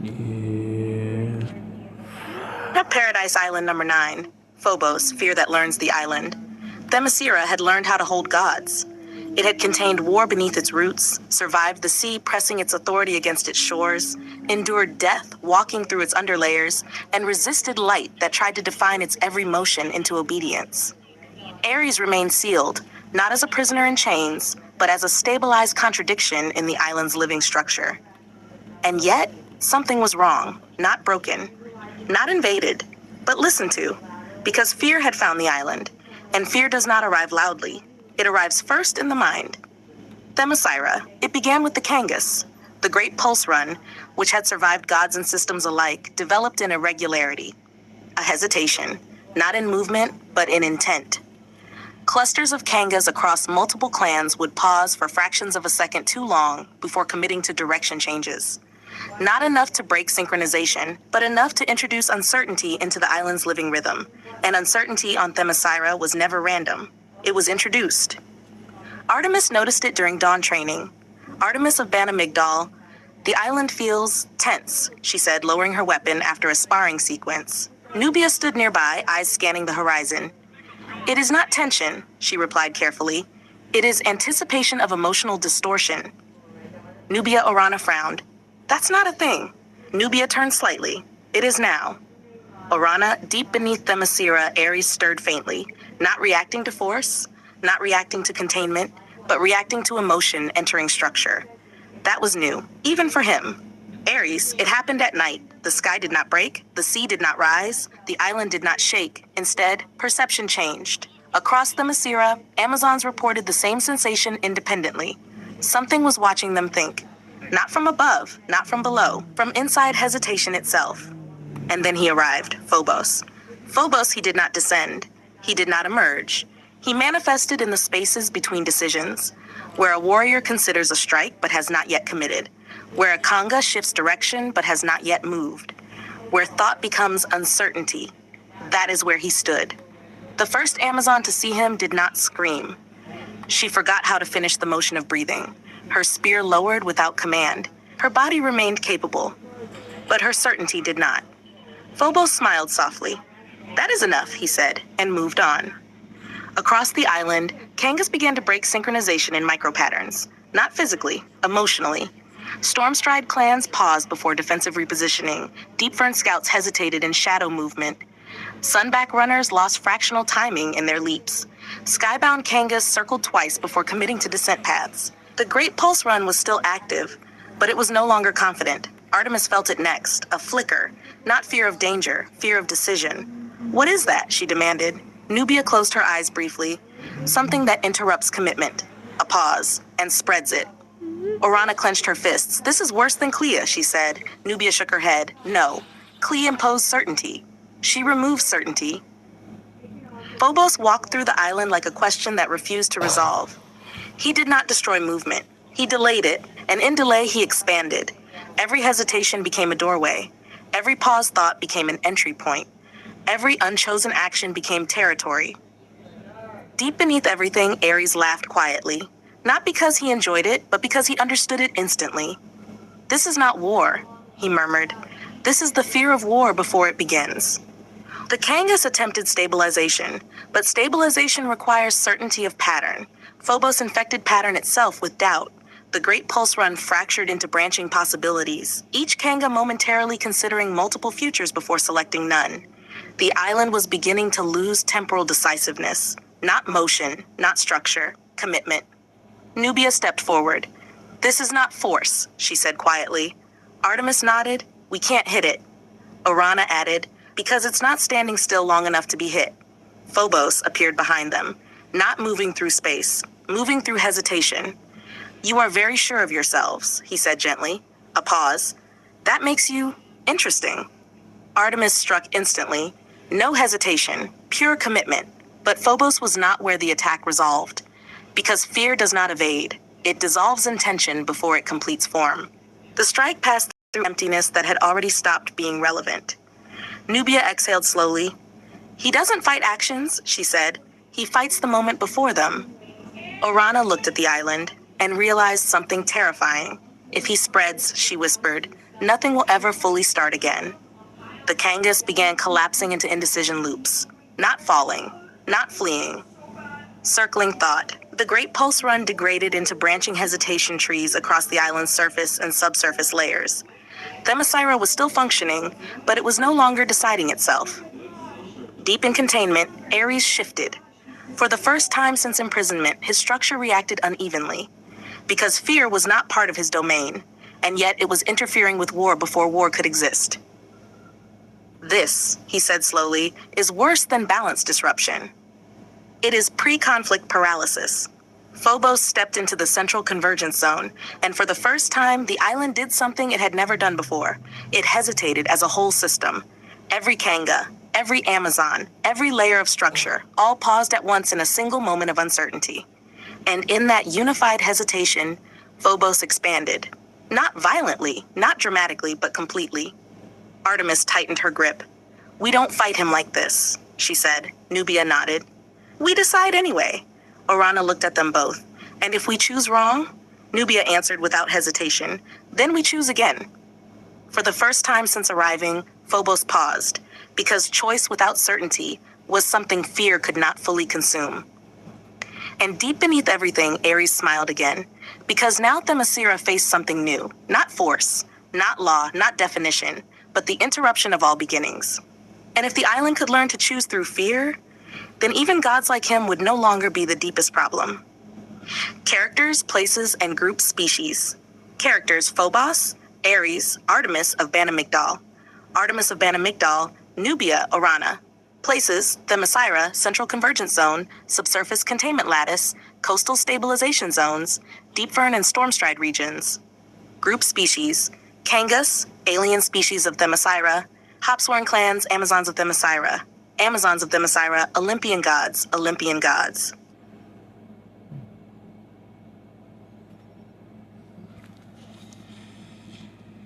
Yeah. At Paradise Island number 9, Phobos, fear that learns the island, Themyscira had learned how to hold gods. It had contained war beneath its roots, survived the sea pressing its authority against its shores, endured death walking through its underlayers, and resisted light that tried to define its every motion into obedience. Ares remained sealed, not as a prisoner in chains, but as a stabilized contradiction in the island's living structure. And yet, something was wrong, not broken, not invaded, but listened to, because fear had found the island, and fear does not arrive loudly. It arrives first in the mind. Themyscira, it began with the Kangas. The Great Pulse Run, which had survived gods and systems alike, developed in irregularity, a hesitation, not in movement, but in intent. Clusters of Kangas across multiple clans would pause for fractions of a second too long before committing to direction changes. Not enough to break synchronization, but enough to introduce uncertainty into the island's living rhythm. And uncertainty on Themyscira was never random. It was introduced. Artemis noticed it during dawn training. Artemis of Banamigdal, the island feels tense, she said, lowering her weapon after a sparring sequence. Nubia stood nearby, eyes scanning the horizon. It is not tension, she replied carefully. It is anticipation of emotional distortion. Nubia Orana frowned. That's not a thing. Nubia turned slightly. It is now. Orana, deep beneath Themyscira, Ares stirred faintly, not reacting to force, not reacting to containment, but reacting to emotion entering structure. That was new, even for him. Ares, it happened at night. The sky did not break, the sea did not rise, the island did not shake. Instead, perception changed. Across Themyscira, Amazons reported the same sensation independently. Something was watching them think. Not from above, not from below, from inside hesitation itself. And then he arrived, Phobos. Phobos, he did not descend. He did not emerge. He manifested in the spaces between decisions, where a warrior considers a strike but has not yet committed, where a Kanga shifts direction but has not yet moved, where thought becomes uncertainty. That is where he stood. The first Amazon to see him did not scream. She forgot how to finish the motion of breathing. Her spear lowered without command. Her body remained capable, but her certainty did not. Phobos smiled softly. That is enough, he said, and moved on. Across the island, Kangas began to break synchronization in micropatterns, not physically, emotionally. Stormstride clans paused before defensive repositioning. Deep Fern scouts hesitated in shadow movement. Sunback runners lost fractional timing in their leaps. Skybound Kangas circled twice before committing to descent paths. The Great Pulse Run was still active, but it was no longer confident. Artemis felt it next, a flicker, not fear of danger, fear of decision. What is that? She demanded. Nubia closed her eyes briefly. Something that interrupts commitment. A pause, and spreads it. Orana clenched her fists. This is worse than Clea, she said. Nubia shook her head. No. Clea imposed certainty. She removed certainty. Phobos walked through the island like a question that refused to resolve. He did not destroy movement. He delayed it, and in delay he expanded. Every hesitation became a doorway. Every paused thought became an entry point. Every unchosen action became territory. Deep beneath everything, Ares laughed quietly. Not because he enjoyed it, but because he understood it instantly. This is not war, he murmured. This is the fear of war before it begins. The Kangas attempted stabilization, but stabilization requires certainty of pattern. Phobos infected pattern itself with doubt. The Great Pulse Run fractured into branching possibilities, each Kanga momentarily considering multiple futures before selecting none. The island was beginning to lose temporal decisiveness. Not motion, not structure, commitment. Nubia stepped forward. This is not force, she said quietly. Artemis nodded. We can't hit it. Orana added, because it's not standing still long enough to be hit. Phobos appeared behind them, not moving through space, moving through hesitation. You are very sure of yourselves, he said gently. A pause. That makes you interesting. Artemis struck instantly. No hesitation, pure commitment. But Phobos was not where the attack resolved. Because fear does not evade. It dissolves intention before it completes form. The strike passed through emptiness that had already stopped being relevant. Nubia exhaled slowly. He doesn't fight actions, she said. He fights the moment before them. Orana looked at the island and realized something terrifying. If he spreads, she whispered, nothing will ever fully start again. The Kangas began collapsing into indecision loops, not falling, not fleeing, circling thought. The Great Pulse Run degraded into branching hesitation trees across the island's surface and subsurface layers. Themyscira was still functioning, but it was no longer deciding itself. Deep in containment, Ares shifted. For the first time since imprisonment, his structure reacted unevenly. Because fear was not part of his domain, and yet it was interfering with war before war could exist. This, he said slowly, is worse than balance disruption. It is pre-conflict paralysis. Phobos stepped into the central convergence zone, and for the first time, the island did something it had never done before. It hesitated as a whole system. Every Kanga, every Amazon, every layer of structure, all paused at once in a single moment of uncertainty. And in that unified hesitation, Phobos expanded. Not violently, not dramatically, but completely. Artemis tightened her grip. "We don't fight him like this," she said. Nubia nodded. "We decide anyway." Orana looked at them both. "And if we choose wrong?" Nubia answered without hesitation. "Then we choose again." For the first time since arriving, Phobos paused, because choice without certainty was something fear could not fully consume. And deep beneath everything, Ares smiled again, because now Themyscira faced something new. Not force, not law, not definition, but the interruption of all beginnings. And if the island could learn to choose through fear, then even gods like him would no longer be the deepest problem. Characters, places, and group species. Characters: Phobos, Ares, Artemis of Bana Migdal. Artemis of Bana Migdal, Nubia, Orana. Places: Themyscira, Central Convergence Zone, Subsurface Containment Lattice, Coastal Stabilization Zones, Deepfern and Stormstride regions. Group species: Kangas, alien species of Themyscira. Hopsworn clans, Amazons of Themyscira. Amazons of Themyscira, Olympian gods, Olympian gods.